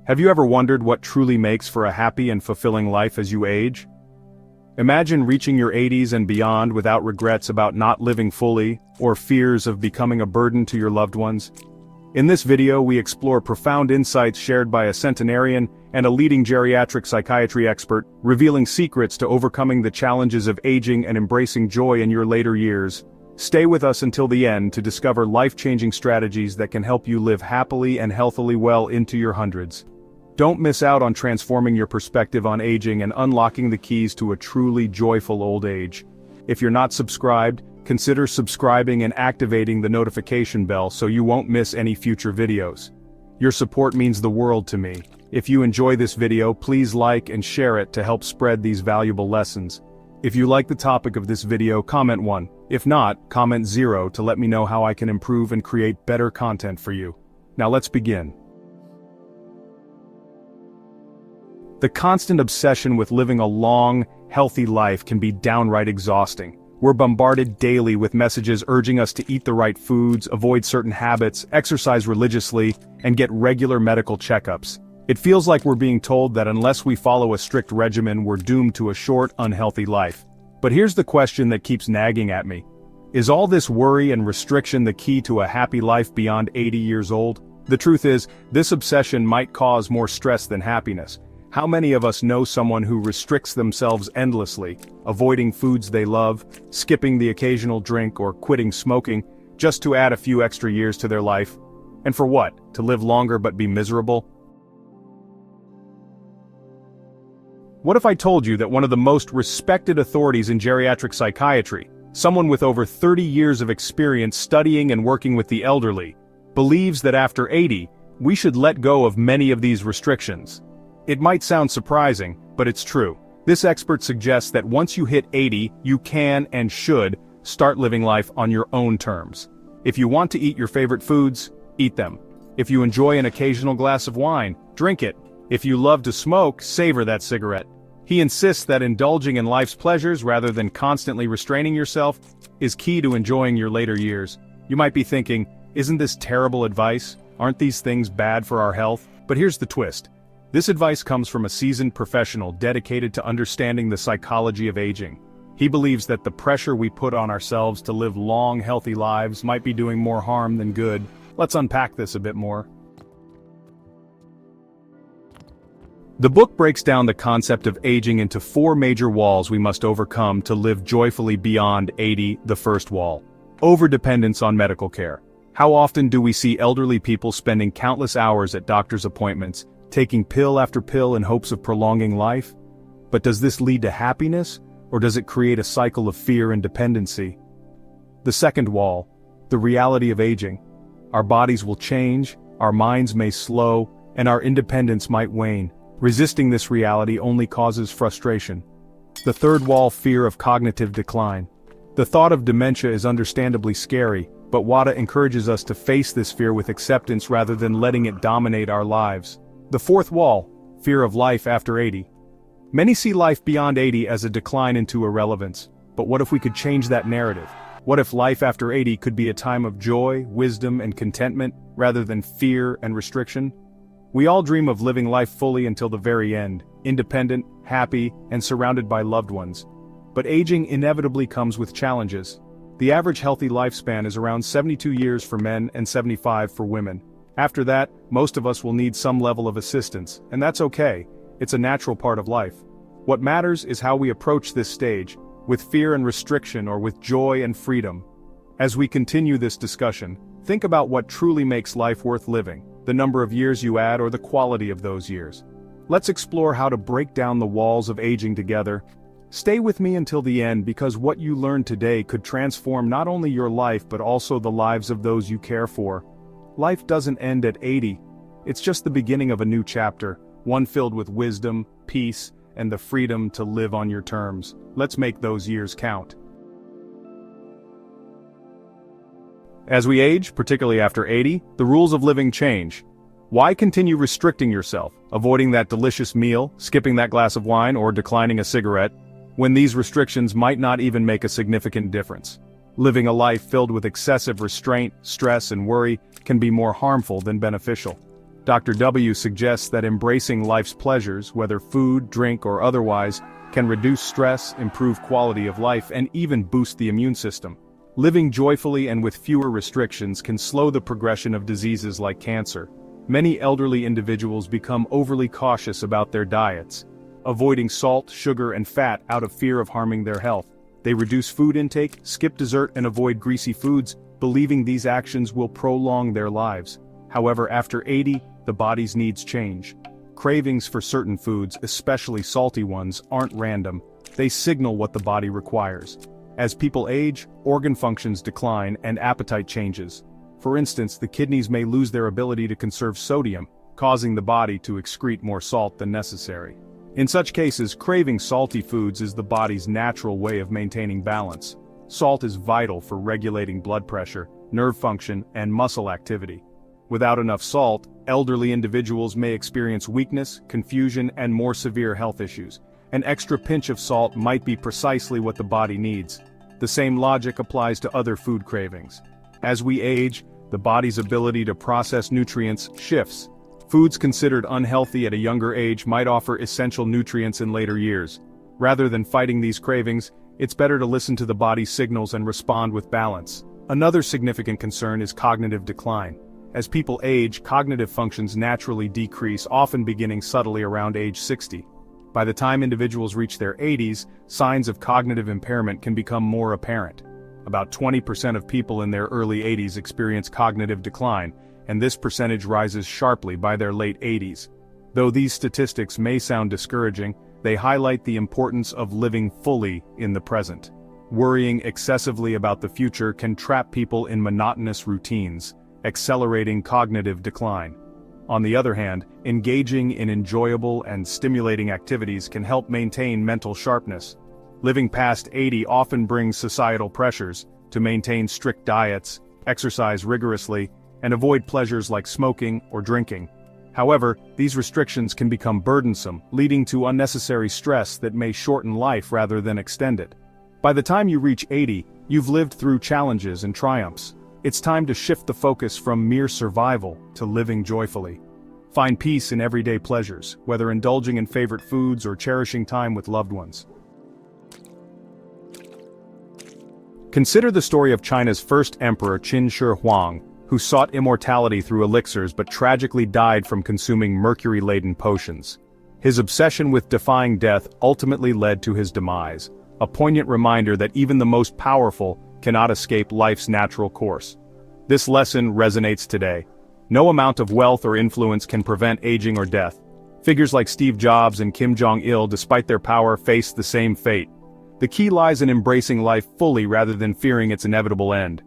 Have you ever wondered what truly makes for a happy and fulfilling life as you age? Imagine reaching your 80s and beyond without regrets about not living fully, or fears of becoming a burden to your loved ones. In this video we explore profound insights shared by a centenarian and a leading geriatric psychiatry expert, revealing secrets to overcoming the challenges of aging and embracing joy in your later years. Stay with us until the end to discover life-changing strategies that can help you live happily and healthily well into your hundreds. Don't miss out on transforming your perspective on aging and unlocking the keys to a truly joyful old age. If you're not subscribed, consider subscribing and activating the notification bell so you won't miss any future videos. Your support means the world to me. If you enjoy this video, please like and share it to help spread these valuable lessons. If you like the topic of this video, comment 1. If not, comment 0 to let me know how I can improve and create better content for you. Now let's begin. The constant obsession with living a long, healthy life can be downright exhausting. We're bombarded daily with messages urging us to eat the right foods, avoid certain habits, exercise religiously, and get regular medical checkups. It feels like we're being told that unless we follow a strict regimen, we're doomed to a short, unhealthy life. But here's the question that keeps nagging at me. Is all this worry and restriction the key to a happy life beyond 80 years old? The truth is, this obsession might cause more stress than happiness. How many of us know someone who restricts themselves endlessly, avoiding foods they love, skipping the occasional drink or quitting smoking, just to add a few extra years to their life? And for what? To live longer but be miserable? What if I told you that one of the most respected authorities in geriatric psychiatry, someone with over 30 years of experience studying and working with the elderly, believes that after 80, we should let go of many of these restrictions? It might sound surprising, but it's true. This expert suggests that once you hit 80, you can and should start living life on your own terms. If you want to eat your favorite foods, eat them. If you enjoy an occasional glass of wine, drink it. If you love to smoke, savor that cigarette. He insists that indulging in life's pleasures rather than constantly restraining yourself is key to enjoying your later years. You might be thinking, isn't this terrible advice? Aren't these things bad for our health? But here's the twist. This advice comes from a seasoned professional dedicated to understanding the psychology of aging. He believes that the pressure we put on ourselves to live long, healthy lives might be doing more harm than good. Let's unpack this a bit more. The book breaks down the concept of aging into 4 major walls we must overcome to live joyfully beyond 80. The first wall: overdependence on medical care. How often do we see elderly people spending countless hours at doctor's appointments, taking pill after pill in hopes of prolonging life? But does this lead to happiness, or does it create a cycle of fear and dependency? The second wall: the reality of aging. Our bodies will change, our minds may slow, and our independence might wane. Resisting this reality only causes frustration. The third wall: fear of cognitive decline. The thought of dementia is understandably scary, but Wada encourages us to face this fear with acceptance rather than letting it dominate our lives. The fourth wall: fear of life after 80. Many see life beyond 80 as a decline into irrelevance, but what if we could change that narrative? What if life after 80 could be a time of joy, wisdom, and contentment, rather than fear and restriction? We all dream of living life fully until the very end, independent, happy, and surrounded by loved ones. But aging inevitably comes with challenges. The average healthy lifespan is around 72 years for men and 75 for women. After that, most of us will need some level of assistance, and that's okay. It's a natural part of life. What matters is how we approach this stage, with fear and restriction or with joy and freedom. As we continue this discussion, think about what truly makes life worth living: the number of years you add or the quality of those years. Let's explore how to break down the walls of aging together. Stay with me until the end, because what you learn today could transform not only your life but also the lives of those you care for. Life doesn't end at 80. It's just the beginning of a new chapter, one filled with wisdom, peace, and the freedom to live on your terms. Let's make those years count. As we age, particularly after 80, the rules of living change. Why continue restricting yourself, avoiding that delicious meal, skipping that glass of wine, or declining a cigarette, when these restrictions might not even make a significant difference? Living a life filled with excessive restraint, stress, and worry can be more harmful than beneficial. Dr. W suggests that embracing life's pleasures, whether food, drink, or otherwise, can reduce stress, improve quality of life, and even boost the immune system. Living joyfully and with fewer restrictions can slow the progression of diseases like cancer. Many elderly individuals become overly cautious about their diets, avoiding salt, sugar, and fat out of fear of harming their health. They reduce food intake, skip dessert, and avoid greasy foods, believing these actions will prolong their lives. However, after 80, the body's needs change. Cravings for certain foods, especially salty ones, aren't random. They signal what the body requires. As people age, organ functions decline and appetite changes. For instance, the kidneys may lose their ability to conserve sodium, causing the body to excrete more salt than necessary. In such cases, craving salty foods is the body's natural way of maintaining balance. Salt is vital for regulating blood pressure, nerve function, and muscle activity. Without enough salt, elderly individuals may experience weakness, confusion, and more severe health issues. An extra pinch of salt might be precisely what the body needs. The same logic applies to other food cravings. As we age, the body's ability to process nutrients shifts. Foods considered unhealthy at a younger age might offer essential nutrients in later years. Rather than fighting these cravings, it's better to listen to the body's signals and respond with balance. Another significant concern is cognitive decline. As people age, cognitive functions naturally decrease, often beginning subtly around age 60. By the time individuals reach their 80s, signs of cognitive impairment can become more apparent. About 20% of people in their early 80s experience cognitive decline, and this percentage rises sharply by their late 80s. Though these statistics may sound discouraging, they highlight the importance of living fully in the present. Worrying excessively about the future can trap people in monotonous routines, accelerating cognitive decline. On the other hand, engaging in enjoyable and stimulating activities can help maintain mental sharpness. Living past 80 often brings societal pressures to maintain strict diets, exercise rigorously, and avoid pleasures like smoking or drinking. However, these restrictions can become burdensome, leading to unnecessary stress that may shorten life rather than extend it. By the time you reach 80, you've lived through challenges and triumphs. It's time to shift the focus from mere survival to living joyfully. Find peace in everyday pleasures, whether indulging in favorite foods or cherishing time with loved ones. Consider the story of China's first emperor Qin Shi Huang, who sought immortality through elixirs but tragically died from consuming mercury-laden potions. His obsession with defying death ultimately led to his demise, a poignant reminder that even the most powerful cannot escape life's natural course. This lesson resonates today. No amount of wealth or influence can prevent aging or death. Figures like Steve Jobs and Kim Jong-il, despite their power, faced the same fate. The key lies in embracing life fully rather than fearing its inevitable end.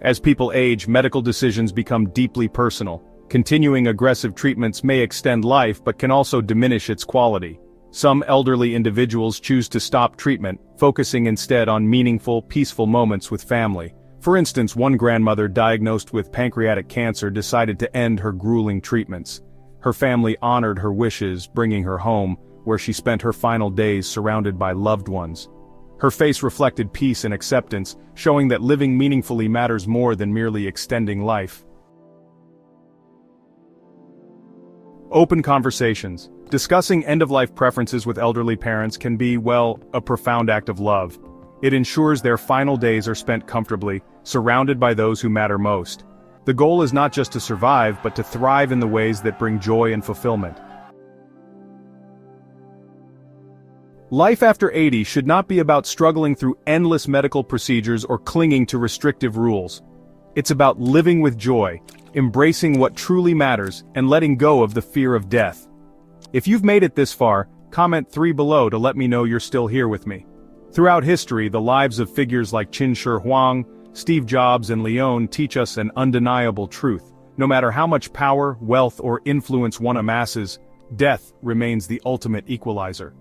As people age, medical decisions become deeply personal. Continuing aggressive treatments may extend life but can also diminish its quality. Some elderly individuals choose to stop treatment, focusing instead on meaningful, peaceful moments with family. For instance, one grandmother diagnosed with pancreatic cancer decided to end her grueling treatments. Her family honored her wishes, bringing her home, where she spent her final days surrounded by loved ones. Her face reflected peace and acceptance, showing that living meaningfully matters more than merely extending life. Open conversations. Discussing end-of-life preferences with elderly parents can be, well, a profound act of love. It ensures their final days are spent comfortably, surrounded by those who matter most. The goal is not just to survive, but to thrive in the ways that bring joy and fulfillment. Life after 80 should not be about struggling through endless medical procedures or clinging to restrictive rules. It's about living with joy, embracing what truly matters, and letting go of the fear of death. If you've made it this far, comment 3 below to let me know you're still here with me. Throughout history, the lives of figures like Qin Shi Huang, Steve Jobs, and Leon teach us an undeniable truth. No matter how much power, wealth, or influence one amasses, death remains the ultimate equalizer.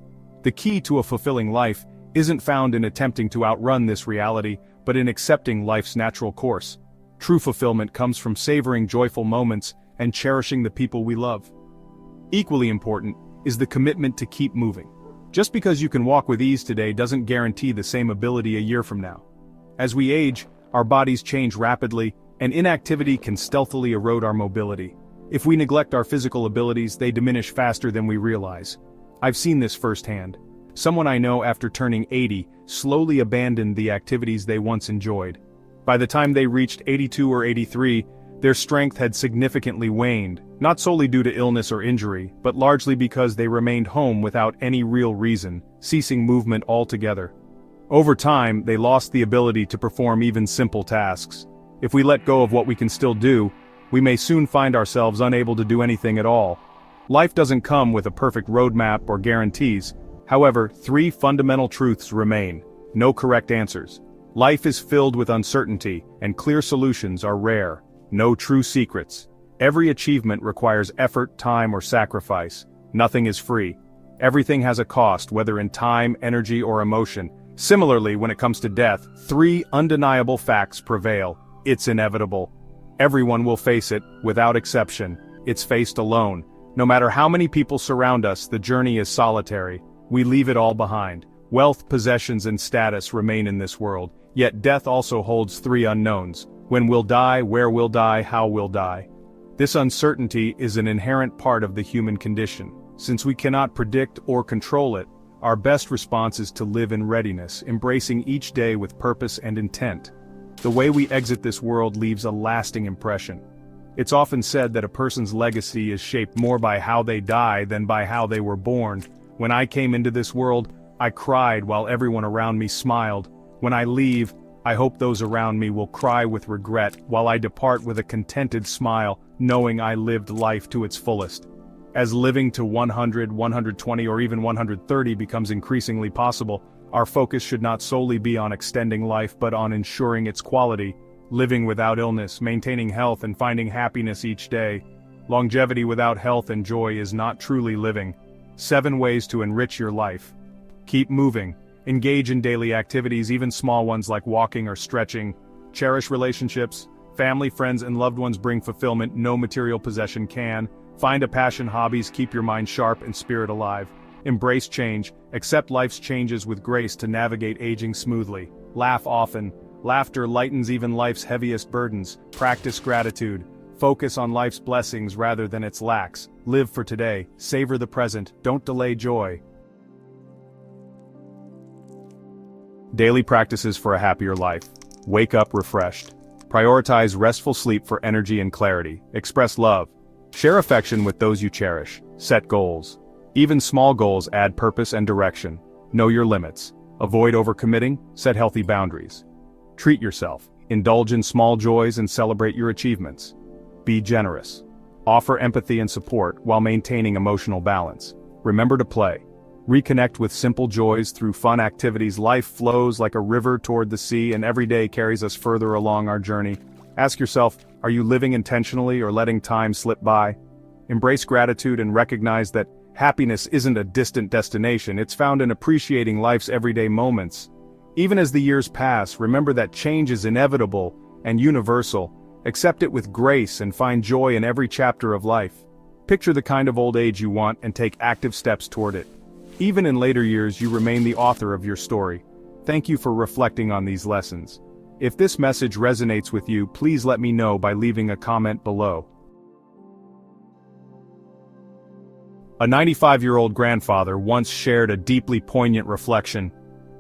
The key to a fulfilling life isn't found in attempting to outrun this reality, but in accepting life's natural course. True fulfillment comes from savoring joyful moments and cherishing the people we love. Equally important is the commitment to keep moving. Just because you can walk with ease today doesn't guarantee the same ability a year from now. As we age, our bodies change rapidly, and inactivity can stealthily erode our mobility. If we neglect our physical abilities, they diminish faster than we realize. I've seen this firsthand. Someone I know, after turning 80, slowly abandoned the activities they once enjoyed. By the time they reached 82 or 83, their strength had significantly waned, not solely due to illness or injury, but largely because they remained home without any real reason, ceasing movement altogether. Over time, they lost the ability to perform even simple tasks. If we let go of what we can still do, we may soon find ourselves unable to do anything at all. Life doesn't come with a perfect roadmap or guarantees. However, 3 fundamental truths remain. No correct answers. Life is filled with uncertainty, and clear solutions are rare. No true secrets. Every achievement requires effort, time, or sacrifice. Nothing is free. Everything has a cost, whether in time, energy, or emotion. Similarly, when it comes to death, 3 undeniable facts prevail. It's inevitable. Everyone will face it, without exception. It's faced alone. No matter how many people surround us, the journey is solitary. We leave it all behind. Wealth, possessions, and status remain in this world. Yet death also holds 3 unknowns. When we'll die, where we'll die, how we'll die. This uncertainty is an inherent part of the human condition. Since we cannot predict or control it, our best response is to live in readiness, embracing each day with purpose and intent. The way we exit this world leaves a lasting impression. It's often said that a person's legacy is shaped more by how they die than by how they were born. When I came into this world, I cried while everyone around me smiled. When I leave, I hope those around me will cry with regret while I depart with a contented smile, knowing I lived life to its fullest. As living to 100, 120, or even 130 becomes increasingly possible, our focus should not solely be on extending life but on ensuring its quality, living without illness, maintaining health, and finding happiness each day. Longevity without health and joy is not truly living. 7 ways to enrich your life. Keep moving. Engage in daily activities, even small ones like walking or stretching. Cherish relationships. Family, friends, and loved ones bring fulfillment no material possession can. Find a passion, hobbies, keep your mind sharp and spirit alive. Embrace change. Accept life's changes with grace to navigate aging smoothly. Laugh often. Laughter lightens even life's heaviest burdens. Practice gratitude. Focus on life's blessings rather than its lacks. Live for today. Savor the present. Don't delay joy. Daily practices for a happier life. Wake up refreshed. Prioritize restful sleep for energy and clarity. Express love. Share affection with those you cherish. Set goals. Even small goals add purpose and direction. Know your limits. Avoid overcommitting. Set healthy boundaries. Treat yourself. Indulge in small joys and celebrate your achievements. Be generous. Offer empathy and support while maintaining emotional balance. Remember to play. Reconnect with simple joys through fun activities. Life flows like a river toward the sea, and every day carries us further along our journey. Ask yourself, are you living intentionally or letting time slip by? Embrace gratitude and recognize that happiness isn't a distant destination, it's found in appreciating life's everyday moments. Even as the years pass, remember that change is inevitable and universal. Accept it with grace and find joy in every chapter of life. Picture the kind of old age you want and take active steps toward it. Even in later years, you remain the author of your story. Thank you for reflecting on these lessons. If this message resonates with you, please let me know by leaving a comment below. A 95-year-old grandfather once shared a deeply poignant reflection.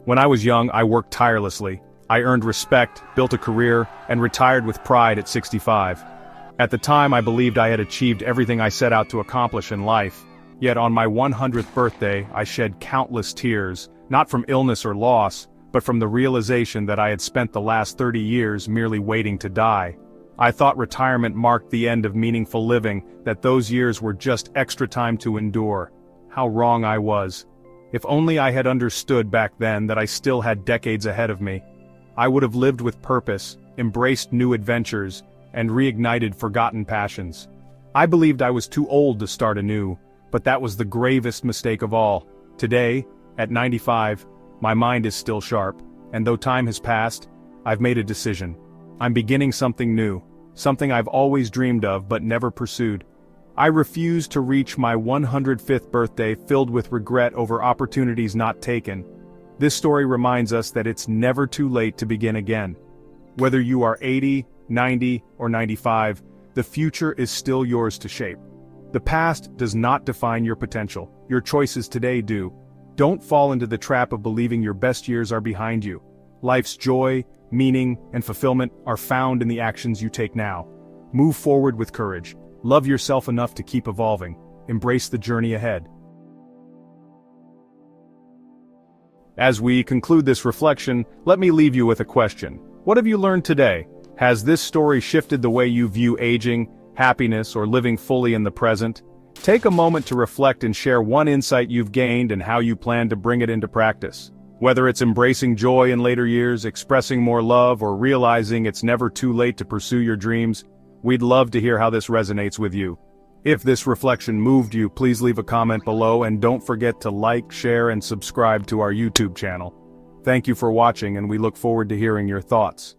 When I was young, I worked tirelessly. I earned respect, built a career, and retired with pride at 65. At the time, I believed I had achieved everything I set out to accomplish in life. Yet on my 100th birthday, I shed countless tears, not from illness or loss, but from the realization that I had spent the last 30 years merely waiting to die. I thought retirement marked the end of meaningful living, that those years were just extra time to endure. How wrong I was. If only I had understood back then that I still had decades ahead of me. I would have lived with purpose, embraced new adventures, and reignited forgotten passions. I believed I was too old to start anew, but that was the gravest mistake of all. Today, at 95, my mind is still sharp, and though time has passed, I've made a decision. I'm beginning something new, something I've always dreamed of but never pursued. I refuse to reach my 105th birthday filled with regret over opportunities not taken. This story reminds us that it's never too late to begin again. Whether you are 80, 90, or 95, the future is still yours to shape. The past does not define your potential. Your choices today do. Don't fall into the trap of believing your best years are behind you. Life's joy, meaning, and fulfillment are found in the actions you take now. Move forward with courage. Love yourself enough to keep evolving. Embrace the journey ahead. As we conclude this reflection, let me leave you with a question. What have you learned today? Has this story shifted the way you view aging, happiness, or living fully in the present? Take a moment to reflect and share one insight you've gained and how you plan to bring it into practice. Whether it's embracing joy in later years, expressing more love, or realizing it's never too late to pursue your dreams, we'd love to hear how this resonates with you. If this reflection moved you, please leave a comment below and don't forget to like, share, and subscribe to our YouTube channel. Thank you for watching, and we look forward to hearing your thoughts.